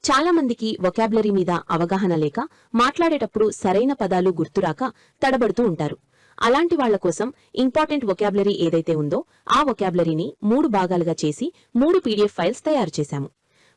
చాలా మందికి వొకాబులరీ మీద అవగాహన లేక మాట్లాడేటప్పుడు సరైన పదాలు గుర్తురాక తడబడుతూ ఉంటారు. అలాంటి వాళ్ల కోసం ఇంపార్టెంట్ వొకాబులరీ ఏదైతే ఉందో ఆ వొకాబులరీని 3 భాగాలుగా చేసి 3 పీడీఎఫ్ ఫైల్స్ తయారు చేశాము.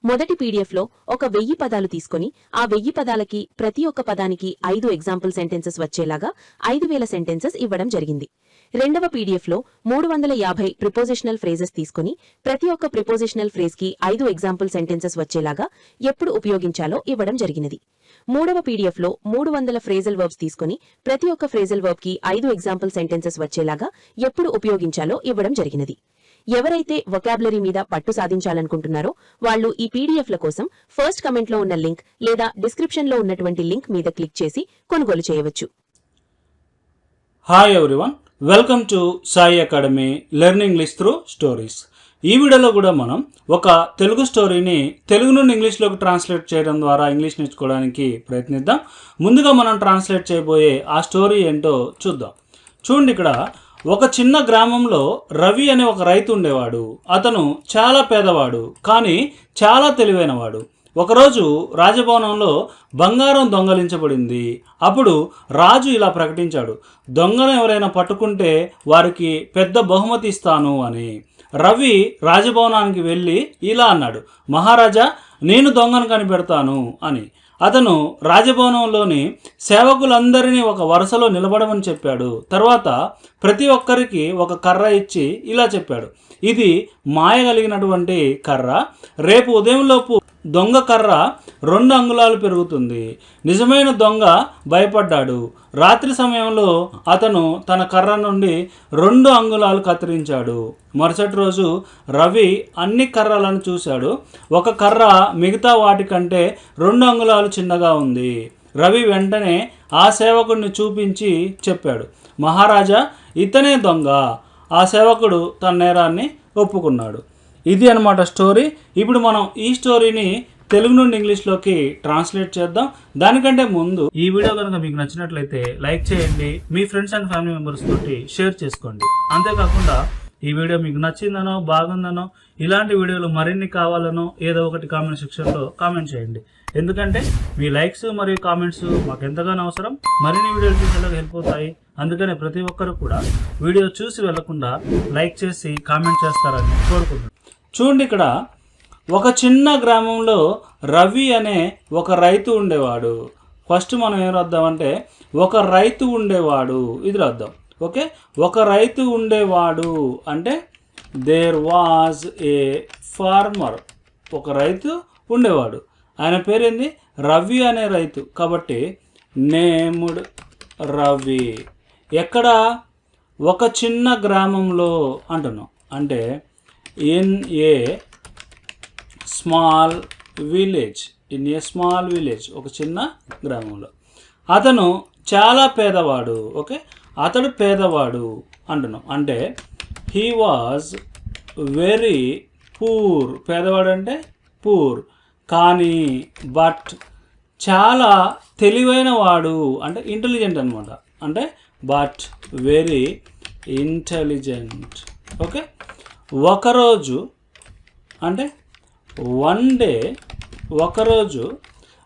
మొదటి పీడీఎఫ్ లో ఒక 1000 పదాలు తీసుకుని ఆ 1000 పదాలకి ప్రతి ఒక్క పదానికి 5 ఎగ్జాంపుల్ సెంటెన్సెస్ వచ్చేలాగా 5000 సెంటెన్సెస్ ఇవ్వడం జరిగింది. రెండవ పీడీఎఫ్ లో 350 ప్రిపోజిషనల్ ఫ్రేజెస్ తీసుకుని ప్రతి ఒక్క ప్రిపోజిషనల్ ఫ్రేజ్ కి 5 ఎగ్జాంపుల్ సెంటెన్సెస్ వచ్చేలాగా ఎప్పుడు ఉపయోగించాలో ఇవ్వడం జరిగినది. మూడవ పీడీఎఫ్ లో 300 ఫ్రేజల్ వర్బ్స్ తీసుకుని ప్రతి ఒక్క ఫ్రేజల్ వర్బ్ కి 5 ఎగ్జాంపుల్ సెంటెన్సెస్ వచ్చేలాగా ఎప్పుడు ఉపయోగించాలో ఇవ్వడం జరిగినది. ఎవరైతే వొకాబులరీ మీద పట్టు సాధించాలనుకుంటున్నారో వాళ్ళు ఈ పీడీఎఫ్ల కోసం ఫస్ట్ కమెంట్ లో ఉన్న లింక్ లేదా డిస్క్రిప్షన్ లో ఉన్నటువంటి లింక్ మీద క్లిక్ చేసి కొనుగోలు చేయవచ్చు. Hi everyone, welcome to Sai academy learning English through stories. ఈ వీడియోలో కూడా మనం ఒక తెలుగు స్టోరీని తెలుగు నుండి ఇంగ్లీష్లోకి ట్రాన్స్లేట్ చేయడం ద్వారా ఇంగ్లీష్ నేర్చుకోవడానికి ప్రయత్నిద్దాం. ముందుగా మనం ట్రాన్స్లేట్ చేయబోయే ఆ స్టోరీ ఏంటో చూద్దాం. చూడండి, ఇక్కడ ఒక చిన్న గ్రామంలో రవి అనే ఒక రైతు ఉండేవాడు. అతను చాలా పేదవాడు, కానీ చాలా తెలివైనవాడు. ఒకరోజు రాజభవనంలో బంగారం దొంగలించబడింది. అప్పుడు రాజు ఇలా ప్రకటించాడు, దొంగను ఎవరైనా పట్టుకుంటే వారికి పెద్ద బహుమతి ఇస్తాను అని. రవి రాజభవనానికి వెళ్ళి ఇలా అన్నాడు, మహారాజా, నేను దొంగను కనిపెడతాను అని. అతను రాజభవనంలోని సేవకులందరినీ ఒక వరుసలో నిలబడమని చెప్పాడు. తర్వాత ప్రతి ఒక్కరికి ఒక కర్ర ఇచ్చి ఇలా చెప్పాడు, ఇది మాయగలిగినటువంటి కర్ర. రేపు ఉదయంలోపు దొంగ కర్ర 2 అంగుళాలు పెరుగుతుంది. నిజమైన దొంగ భయపడ్డాడు. రాత్రి సమయంలో అతను తన కర్ర నుండి 2 అంగుళాలు కత్తిరించాడు. మరుసటి రోజు రవి అన్ని కర్రలను చూశాడు. ఒక కర్ర మిగతా వాటికంటే 2 అంగుళాలు చిన్నగా ఉంది. రవి వెంటనే ఆ సేవకుడిని చూపించి చెప్పాడు, మహారాజా, ఇతనే దొంగ. ఆ సేవకుడు తన నేరాన్ని ఒప్పుకున్నాడు. ఇది అన్నమాట స్టోరీ. ఇప్పుడు మనం ఈ స్టోరీని తెలుగు నుండి ఇంగ్లీష్లోకి ట్రాన్స్లేట్ చేద్దాం. దానికంటే ముందు ఈ వీడియో కనుక మీకు నచ్చినట్లయితే లైక్ చేయండి, మీ ఫ్రెండ్స్ అండ్ ఫ్యామిలీ మెంబర్స్ తోటి షేర్ చేసుకోండి. అంతేకాకుండా ఈ వీడియో మీకు నచ్చిందనో బాగుందనో ఇలాంటి వీడియోలు మరిన్ని కావాలనో ఏదో ఒకటి కామెంట్ సెక్షన్లో కామెంట్ చేయండి. ఎందుకంటే మీ లైక్స్ మరియు కామెంట్స్ మాకు ఎంతగానో అవసరం, మరిన్ని వీడియోలు చూసేలాగా హెల్ప్ అవుతాయి. అందుకనే ప్రతి ఒక్కరు కూడా వీడియో చూసి వెళ్లకుండా లైక్ చేసి కామెంట్ చేస్తారని కోరుకుంటున్నాను. చూడండి, ఇక్కడ ఒక చిన్న గ్రామంలో రవి అనే ఒక రైతు ఉండేవాడు. ఫస్ట్ మనం ఏం రాద్దామంటే ఒక రైతు ఉండేవాడు, ఇది రాద్దాం. ఓకే, ఒక రైతు ఉండేవాడు అంటే దేర్ వాజ్ ఏ ఫార్మర్. ఒక రైతు ఉండేవాడు, ఆయన పేరేంది, రవి అనే రైతు. కాబట్టి నేమ్డ్ రవి. ఎక్కడ? ఒక చిన్న గ్రామంలో అంటున్నాం, అంటే in a small village. In a small village, ఒక చిన్న గ్రామంలో. అతను చాలా పేదవాడు. ఓకే, అతడు పేదవాడు అంటున్నాం, అంటే హీ వాజ్ వెరీ పూర్. పేదవాడు అంటే పూర్, కానీ బట్ చాలా తెలివైన వాడు అంటే ఇంటెలిజెంట్ అనమాట. అంటే బట్ వెరీ ఇంటెలిజెంట్. ఓకే, ఒకరోజు అంటే వన్ డే, ఒకరోజు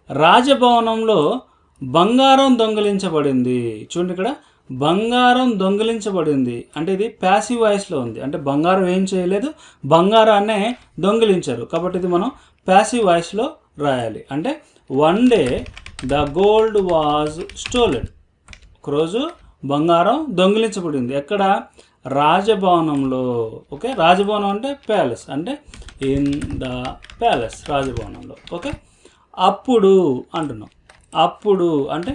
రాజభవనంలో బంగారం దొంగిలించబడింది. చూడండి, ఇక్కడ బంగారం దొంగిలించబడింది అంటే ఇది ప్యాసివ్ వాయిస్లో ఉంది. అంటే బంగారం ఏం చేయలేదు, బంగారాన్నే దొంగిలించారు. కాబట్టి ఇది మనం ప్యాసివ్ వాయిస్లో రాయాలి. అంటే one day the gold was stolen. ఒకరోజు బంగారం దొంగిలించబడింది. ఎక్కడ? రాజభవనంలో. ఓకే, రాజభవనం అంటే ప్యాలెస్, అంటే ఇన్ ద ప్యాలెస్, రాజభవనంలో. ఓకే, అప్పుడు అంటున్నాం, అప్పుడు అంటే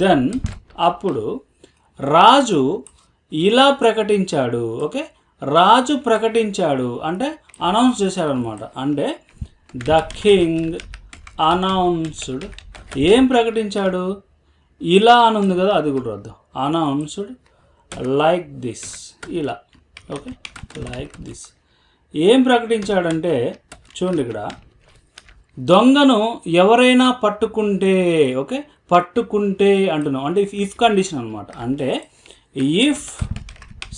దెన్. అప్పుడు రాజు ఇలా ప్రకటించాడు. ఓకే, రాజు ప్రకటించాడు అంటే అనౌన్స్ చేశాడు అనమాట. అంటే ద కింగ్ అనౌన్స్డ్. ఏం ప్రకటించాడు? ఇలా అని ఉంది కదా, అది కూడా వద్దాం. అనౌన్స్డ్ లైక్ దిస్, ఇలా. Okay, like this. ఏం ప్రకటించాడంటే చూడండి, ఇక్కడ దొంగను ఎవరైనా పట్టుకుంటే. ఓకే, పట్టుకుంటే అంటున్నాం, అంటే ఇఫ్ కండిషన్ అనమాట. అంటే ఇఫ్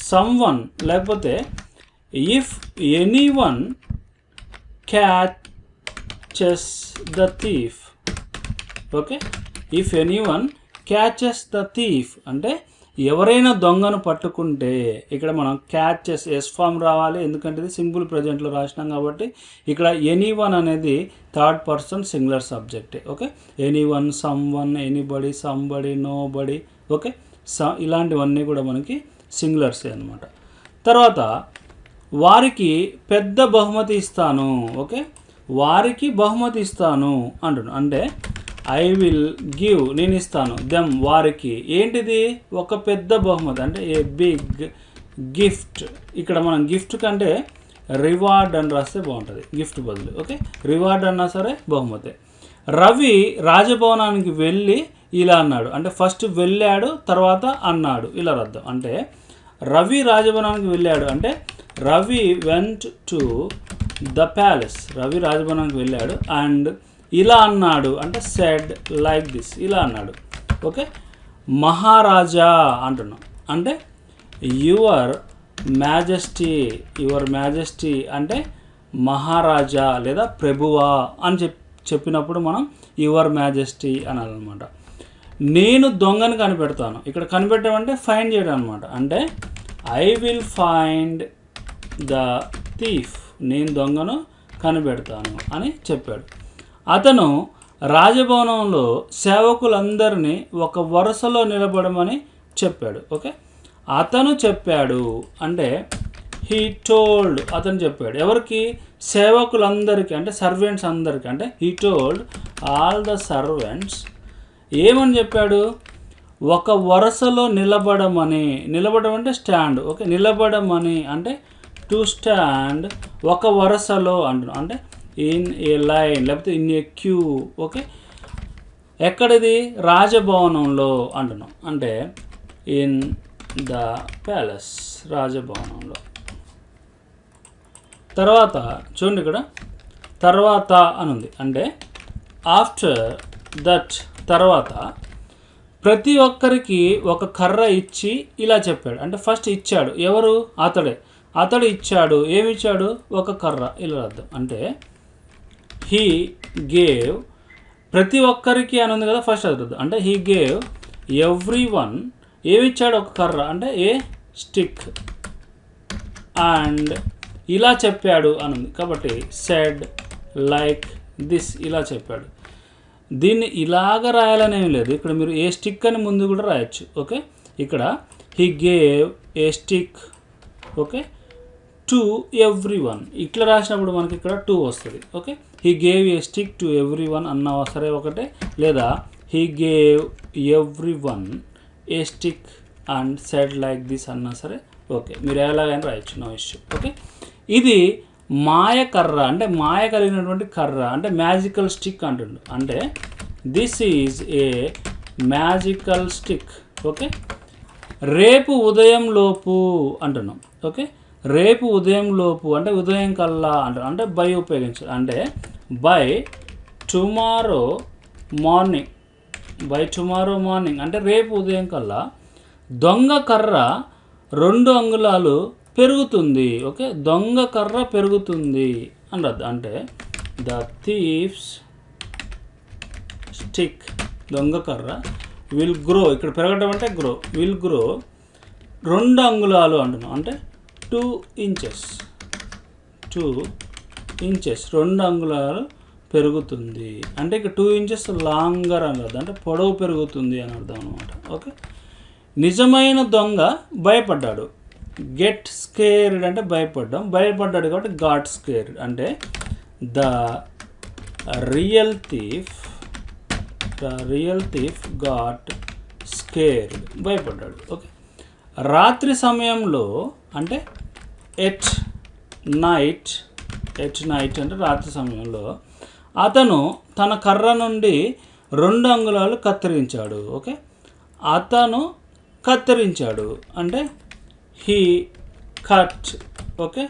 సమ్వన్, లేకపోతే if anyone catches the thief. Okay, if anyone catches the thief అంటే ఎవరైనా దొంగను పట్టుకుంటే, ఇక్కడ మనం క్యాచెస్ ఎస్ ఫామ్ రావాలి, ఎందుకంటే ఇది సింపుల్ ప్రజెంట్లో రాసినాం కాబట్టి. ఇక్కడ ఎనీవన్ అనేది థర్డ్ పర్సన్ సింగులర్ సబ్జెక్టే. Okay, anyone, someone, anybody, somebody, nobody. Okay, ఇలాంటివన్నీ కూడా మనకి సింగులర్సే అనమాట. తర్వాత వారికి పెద్ద బహుమతి ఇస్తాను. ఓకే, వారికి బహుమతి ఇస్తాను అంటున్నాను. అంటే ఐ విల్ గివ్, నేను ఇస్తాను, దెమ్ వారికి ఏంటిది, ఒక పెద్ద బహుమతి అంటే ఏ బిగ్ గిఫ్ట్. ఇక్కడ మనం గిఫ్ట్ కంటే రివార్డ్ అని రాస్తే బాగుంటుంది, గిఫ్ట్ బదులు. ఓకే, రివార్డ్ అన్నా సరే బహుమతే. రవి రాజభవనానికి వెళ్ళి ఇలా అన్నాడు అంటే ఫస్ట్ వెళ్ళాడు తర్వాత అన్నాడు, ఇలా రద్దాం. అంటే రవి రాజభవనానికి వెళ్ళాడు అంటే Ravi went to the palace, Ravi రాజభవనానికి వెళ్ళాడు అండ్ ఇలా అన్నాడు అంటే సెడ్ లైక్ దిస్, ఇలా అన్నాడు. ఓకే, మహారాజా అంటున్నాం అంటే యువర్ మ్యాజెస్టీ, యువర్ మ్యాజెస్టీ అంటే మహారాజా లేదా ప్రభువా అని చెప్పినప్పుడు మనం యువర్ మ్యాజెస్టీ అనాలన్నమాట. నేను దొంగను కనిపెడతాను, ఇక్కడ కనిపెట్టమంటే ఫైండ్ చేయడం అనమాట. అంటే I will find the thief, నేను దొంగను కనిపెడతాను అని చెప్పాడు. అతను రాజభవనంలో సేవకులందరినీ ఒక వరుసలో నిలబడమని చెప్పాడు. ఓకే, అతను చెప్పాడు అంటే హీ టోల్డ్, అతను చెప్పాడు ఎవరికి, సేవకులందరికీ అంటే సర్వెంట్స్ అందరికీ. అంటే he told all the servants, ఏమని చెప్పాడు, ఒక వరుసలో నిలబడమని. నిలబడడం అంటే స్టాండ్. ఓకే, నిలబడమని అంటే టు స్టాండ్, ఒక వరుసలో అంటున్నాం అంటే ఇన్ ఏ లైన్ లేకపోతే ఇన్ ఏ క్యూ. ఓకే, ఎక్కడిది, రాజభవనంలో అంటున్నాం అంటే ఇన్ ద ప్యాలెస్, రాజభవనంలో. తర్వాత చూడండి ఇక్కడ తర్వాత అని ఉంది అంటే ఆఫ్టర్ దట్, తర్వాత ప్రతి ఒక్కరికి ఒక కర్ర ఇచ్చి ఇలా చెప్పాడు. అంటే ఫస్ట్ ఇచ్చాడు ఎవరు, అతడు ఇచ్చాడు, ఏమిచ్చాడు, ఒక కర్ర, ఇలా అర్థం. అంటే హీ గేవ్, ప్రతి ఒక్కరికి అని ఉంది కదా, ఫస్ట్ అర్థం. అంటే హీ గేవ్ ఎవ్రీ వన్, ఏమిచ్చాడు, ఒక కర్ర అంటే ఏ స్టిక్, అండ్ ఇలా చెప్పాడు అని ఉంది కాబట్టి సెడ్ లైక్ దిస్, ఇలా చెప్పాడు. దీన్ని ఇలాగ రాయాలని ఏం లేదు, ఇక్కడ మీరు ఏ స్టిక్ అని ముందు కూడా రాయొచ్చు. ఓకే, ఇక్కడ he gave a stick, okay, to every one, ఇట్లా రాసినప్పుడు మనకి ఇక్కడ 2 వస్తుంది. Okay, he gave a stick to every one అన్నా సరే ఒకటే, లేదా he gave every one A stick and said like this అన్నా సరే ఓకే, మీరు ఎలాగైనా రాయొచ్చు, నో ఇష్యూ. ఓకే, ఇది మాయ కర్ర అంటే మాయ కలిగినటువంటి కర్ర అంటే మ్యాజికల్ స్టిక్ అంటుండు. అంటే this is a magical stick. Okay, రేపు ఉదయం లోపు అంటున్నాం. ఓకే, రేపు ఉదయం లోపు అంటే ఉదయం కల్లా అంటున్నాం. అంటే బై ఉపయోగించాలి. అంటే by tomorrow morning, by tomorrow morning అంటే రేపు ఉదయం కల్లా దొంగ కర్ర 2 అంగుళాలు పెరుగుతుంది. ఓకే, దొంగ కర్ర పెరుగుతుంది అని అర్థం. అంటే ద థీఫ్స్ స్టిక్, దొంగ కర్ర విల్ గ్రో, ఇక్కడ పెరగడం అంటే గ్రో, విల్ గ్రో 2 అంగుళాలు అంటున్నాం. అంటే 2 ఇంచెస్, 2 ఇంచెస్ 2 అంగుళాలు పెరుగుతుంది. అంటే ఇక్కడ 2 ఇంచెస్ లాంగర్ అని అర్థం, అంటే పొడవు పెరుగుతుంది అని అర్థం అనమాట. ఓకే, నిజమైన దొంగ భయపడ్డాడు. గెట్ స్కేర్డ్ అంటే భయపడ్డాడు కాబట్టి గాట్ స్కేర్డ్. అంటే the real thief got scared, భయపడ్డాడు. ఓకే, రాత్రి సమయంలో అంటే ఎట్ నైట్ అంటే రాత్రి సమయంలో అతను తన కర్ర నుండి 2 అంగుళాలు కత్తిరించాడు. ఓకే, అతను కత్తిరించాడు అంటే హీ కట్. ఓకే,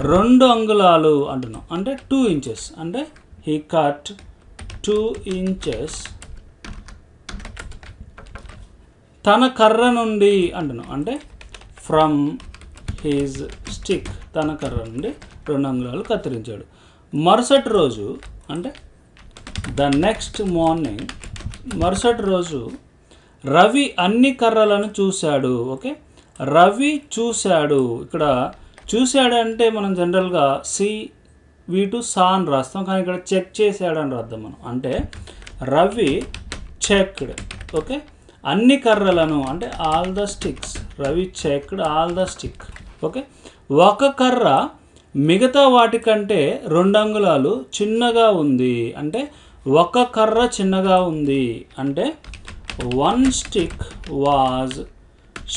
2 అంగుళాలు అంటున్నాం అంటే 2 ఇంచెస్. అంటే హీ కట్ 2 ఇంచెస్ తన కర్ర నుండి అంటున్నాం. అంటే ఫ్రమ్ హీజ్ స్టిక్, తన కర్ర నుండి 2 అంగుళాలు కత్తిరించాడు. మరుసటి రోజు అంటే ద నెక్స్ట్ మార్నింగ్, మరుసటి రోజు రవి అన్ని కర్రలను చూశాడు. ఓకే, రవి చూశాడు. ఇక్కడ చూశాడు అంటే మనం జనరల్గా వి2 సా అని రాస్తాం, కానీ ఇక్కడ చెక్ చేశాడు అని రాద్దాం మనం. అంటే రవి చెక్డ్. ఓకే, అన్ని కర్రలను అంటే all the sticks. Ravi checked all the stick. Okay, ఒక కర్ర మిగతా వాటికంటే 2 అంగుళాలు చిన్నగా ఉంది. అంటే ఒక కర్ర చిన్నగా ఉంది అంటే వన్ స్టిక్ వాజ్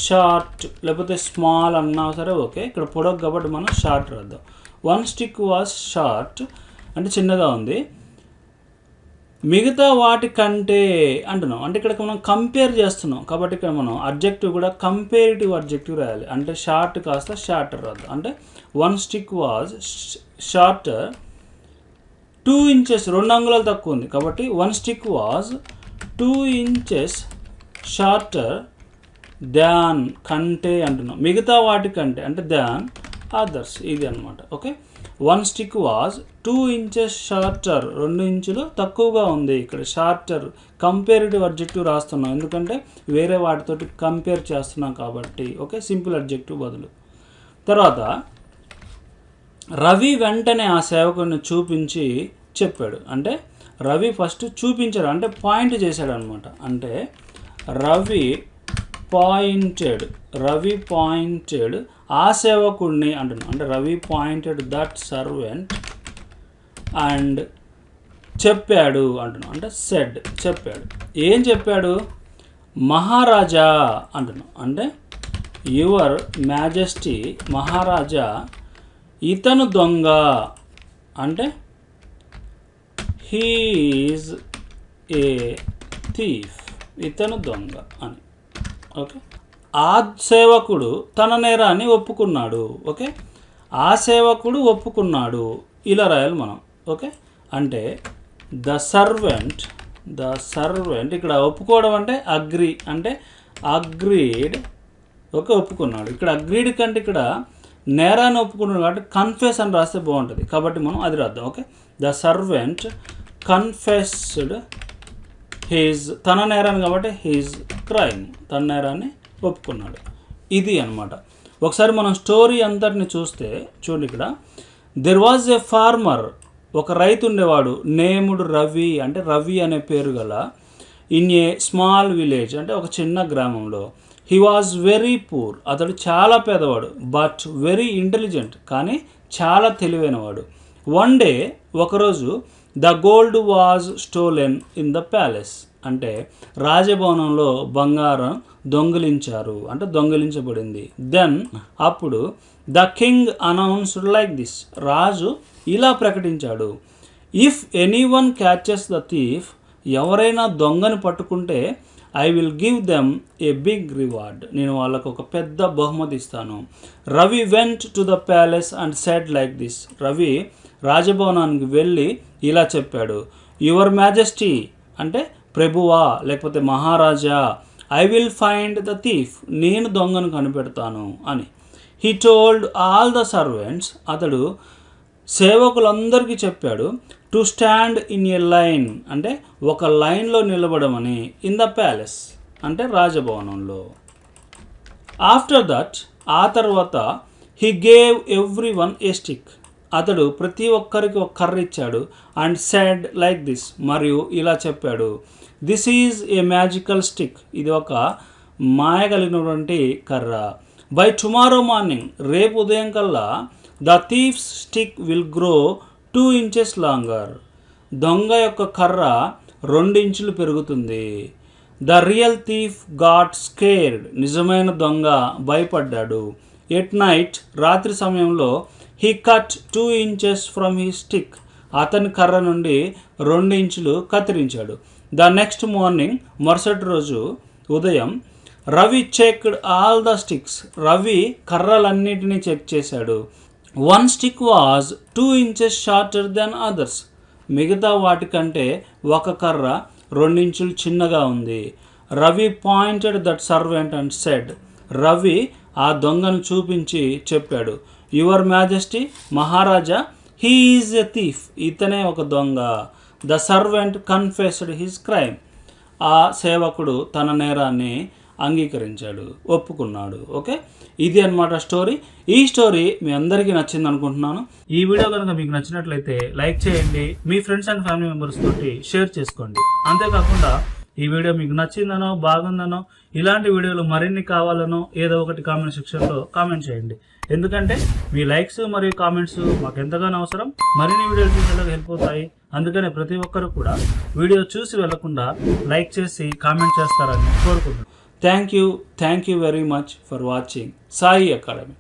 షార్ట్, లేకపోతే స్మాల్ అన్నా సరే ఓకే. ఇక్కడ పొడవు కాబట్టి మనం షార్ట్ రాద్దాం. వన్ స్టిక్ వాజ్ షార్ట్ అంటే చిన్నగా ఉంది, మిగతా వాటికంటే అంటున్నాం. అంటే ఇక్కడ మనం కంపేర్ చేస్తున్నాం కాబట్టి ఇక్కడ మనం అడ్జెక్టివ్ కూడా కంపేరిటివ్ అడ్జెక్టివ్ రాయాలి. అంటే షార్ట్ కాస్త షార్టర్ రాద్దాం. అంటే one stick was shorter 2 inches, 2 అంగుళాలు తక్కువ ఉంది కాబట్టి one stick was 2 inches shorter than, కంటే అంటున్నాం. మిగతా వాటికంటే అంటే దాన్ అదర్స్, ఇది అనమాట. Okay, one stick was 2 inches shorter, 2 ఇంచులు తక్కువగా ఉంది. ఇక్కడ షార్టర్ కంపేరిటివ్ అడ్జెక్టివ్ రాస్తున్నాం ఎందుకంటే వేరే వాటితోటి కంపేర్ చేస్తున్నాం కాబట్టి. ఓకే, సింపుల్ అడ్జెక్టివ్ బదులు. తర్వాత రవి వెంటనే ఆ సేవకుడిని చూపించి చెప్పాడు. అంటే రవి ఫస్ట్ చూపించాడు అంటే పాయింట్ చేశాడు అనమాట. అంటే రవి పాయింటెడ్ ఆ సేవకుడిని అంటున్నాడు. అంటే Ravi pointed that servant and చెప్పాడు అంటున్నాం. అంటే సెడ్, చెప్పాడు. ఏం చెప్పాడు? మహారాజా అంటున్నాం. అంటే యువర్ మ్యాజెస్టీ, మహారాజా ఇతను దొంగ అంటే హీఈస్ ఏ థీఫ్, ఇతను దొంగ అని. ఓకే, ఆ సేవకుడు తన నేరాన్ని ఒప్పుకున్నాడు. ఓకే, ఆ సేవకుడు ఒప్పుకున్నాడు, ఇలా రాయాలి మనం. ఓకే, అంటే ద సర్వెంట్ ఇక్కడ ఒప్పుకోవడం అంటే అగ్రీ, అంటే అగ్రీడ్. ఓకే, ఒప్పుకున్నాడు. ఇక్కడ అగ్రీడ్ కంటే ఇక్కడ నేరాన్ని ఒప్పుకున్నాడు కాబట్టి కన్ఫెస్ అని రాస్తే బాగుంటుంది కాబట్టి మనం అది రాద్దాం. Okay, the servant confessed his, తన నేరాన్ని కాబట్టి హిజ్ క్రైమ్, తన నేరాన్ని ఒప్పుకున్నాడు. ఇది అన్నమాట. ఒకసారి మనం స్టోరీ అంతటిని చూస్తే చూడండి. ఇక్కడ దెర్ వాజ్ ఎ ఫార్మర్, ఒక రైతు ఉండేవాడు, నేముడు రవి, అంటే రవి అనే పేరు గల, ఇన్ ఏ స్మాల్ విలేజ్, అంటే ఒక చిన్న గ్రామంలో. హీ వాజ్ వెరీ పూర్, అతడు చాలా పేదవాడు, బట్ వెరీ ఇంటెలిజెంట్, కానీ చాలా తెలివైనవాడు. వన్ డే, ఒకరోజు, the gold was stolen in the palace, అంటే రాజభవనంలో బంగారం దొంగిలించారు, అంటే దొంగిలించబడింది. దెన్, అప్పుడు, the king announced like this, రాజు ఇలా ప్రకటించాడు, if anyone catches the thief, ఎవరైనా దొంగని పట్టుకుంటే, I will give them a big reward, నేను వాళ్ళకు ఒక పెద్ద బహుమతి ఇస్తాను. Ravi went to the palace and said like this, Ravi రాజభవనానికి వెళ్ళి ఇలా చెప్పాడు, యువర్ మ్యాజెస్టీ, అంటే ప్రభువా లేకపోతే మహారాజా, I will find the thief, నేను దొంగను కనిపెడతాను అని. He told all the servants, అతడు సేవకులందరికీ చెప్పాడు, to stand in a line, అంటే ఒక లైన్లో నిలబడమని, ఇన్ ద ప్యాలెస్, అంటే రాజభవనంలో. ఆఫ్టర్ దట్, ఆ తర్వాత, he gave every one A stick, అతడు ప్రతి ఒక్కరికి ఒక కర్ర ఇచ్చాడు. అండ్ సెడ్ లైక్ దిస్, మరియు ఇలా చెప్పాడు, this is a magical stick, ఇది ఒక మాయ కలిగినటువంటి కర్ర. బై టుమారో మార్నింగ్, రేపు ఉదయం కల్లా, the thief's stick will grow 2 inches longer, దొంగ యొక్క కర్ర 2 ఇంచులు పెరుగుతుంది. The real thief got scared, నిజమైన దొంగ భయపడ్డాడు. ఎట్ నైట్, రాత్రి సమయంలో, he cut 2 inches from he stick, అతని కర్ర నుండి 2 ఇంచులు కత్తిరించాడు. ద నెక్స్ట్ మార్నింగ్, మరుసటి రోజు ఉదయం, Ravi checked all the sticks, Ravi కర్రలన్నిటినీ చెక్ చేశాడు. One stick was 2 inches shorter then others, మిగతా వాటికంటే ఒక కర్ర 2 ఇంచులు చిన్నగా ఉంది. Ravi pointed that servant and said, Ravi ఆ దొంగను చూపించి చెప్పాడు, యువర్ మ్యాజెస్టీ, మహారాజా, హీ ఈజ్ ఎ థీఫ్, ఇతనే ఒక దొంగ. The servant confessed his crime, ఆ సేవకుడు తన నేరాన్ని అంగీకరించాడు, ఒప్పుకున్నాడు. ఓకే, ఇది అన్నమాట స్టోరీ. ఈ స్టోరీ మీ అందరికీ నచ్చింది అనుకుంటున్నాను. ఈ వీడియో కనుక మీకు నచ్చినట్లయితే లైక్ చేయండి, మీ ఫ్రెండ్స్ అండ్ ఫ్యామిలీ మెంబర్స్ తోటి షేర్ చేసుకోండి. అంతేకాకుండా ఈ వీడియో మీకు నచ్చిందనో బాగుందనో ఇలాంటి వీడియోలు మరిన్ని కావాలనో ఏదో ఒకటి కామెంట్ సెక్షన్లో కామెంట్ చేయండి. ఎందుకంటే మీ లైక్స్ మరియు కామెంట్స్ మాకు ఎంతగానో అవసరం, మరిన్ని వీడియోలు చూసేలాగా హెల్ప్ అవుతాయి. అందుకనే ప్రతి ఒక్కరు కూడా వీడియో చూసి వెళ్లకుండా లైక్ చేసి కామెంట్ చేస్తారని కోరుకుంటున్నాను. Thank you very much for watching Sai academy.